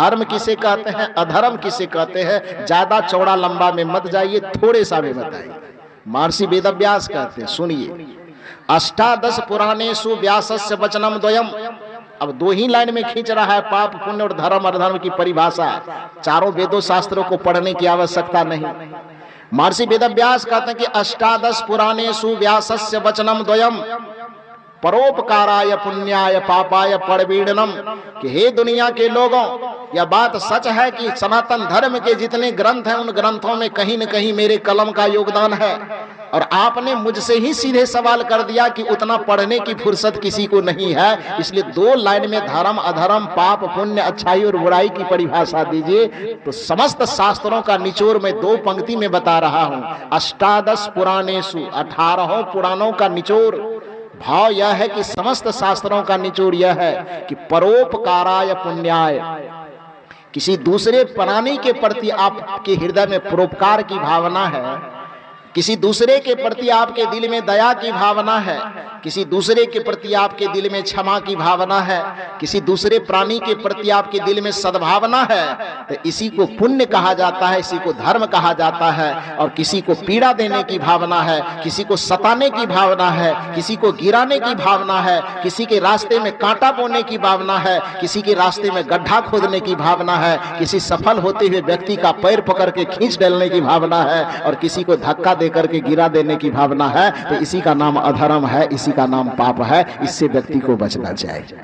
धर्म किसे कहते हैं, अधर्म किसे कहते हैं, ज्यादा चौड़ा लंबा में मत जाइए, थोड़े सा में बताइए। महर्षि वेदव्यास कहते हैं, सुनिए, अष्टादश पुराणेषु व्यासस्य वचनम द्वयम। अब दो ही लाइन में खींच रहा है पाप पुण्य और धर्म अधर्म की परिभाषा। चारों वेदों शास्त्रों को पढ़ने की आवश्यकता नहीं। महर्षि वेदव्यास कहते हैं कि अष्टादश पुराणेषु व्यासस्य वचनम द्वयम परोपकाराय पुण्याय पापाय परवीडनम। कि हे दुनिया के लोगों, यह बात सच है कि सनातन धर्म के जितने ग्रंथ हैं उन ग्रंथों में कहीं न कहीं मेरे कलम का योगदान है। और आपने मुझसे ही सीधे सवाल कर दिया कि उतना पढ़ने की फुर्सत किसी को नहीं है, इसलिए दो लाइन में धर्म अधर्म पाप पुण्य अच्छाई और बुराई की परिभाषा दीजिए। तो समस्त शास्त्रों का निचोड़ मैं दो पंक्ति में बता रहा हूं। अष्टादश पुराणेषु, 18 पुराणों का निचोड़ भाव यह है कि समस्त शास्त्रों का निचोड़ यह है कि परोपकाराय पुण्याय, किसी दूसरे प्राणी के प्रति आपके हृदय में परोपकार की भावना है, किसी दूसरे के प्रति आपके दिल में दया की भावना है, किसी दूसरे के प्रति आपके दिल में क्षमा की भावना है, किसी दूसरे प्राणी के प्रति आपके दिल में सद्भावना है, तो इसी को पुण्य कहा जाता है, इसी को धर्म कहा जाता है। और किसी को पीड़ा देने की भावना है, किसी को सताने की भावना है, किसी को गिराने की भावना है, किसी के रास्ते में कांटा बोने की भावना है, किसी के रास्ते में गड्ढा खोदने की भावना है, किसी सफल होते हुए व्यक्ति का पैर पकड़ के खींच डालने की भावना है, और किसी को धक्का देकर के गिरा देने की भावना है। तो इसी का नाम अधर्म है, इसी का नाम पाप है। इससे व्यक्ति को बचना चाहिए।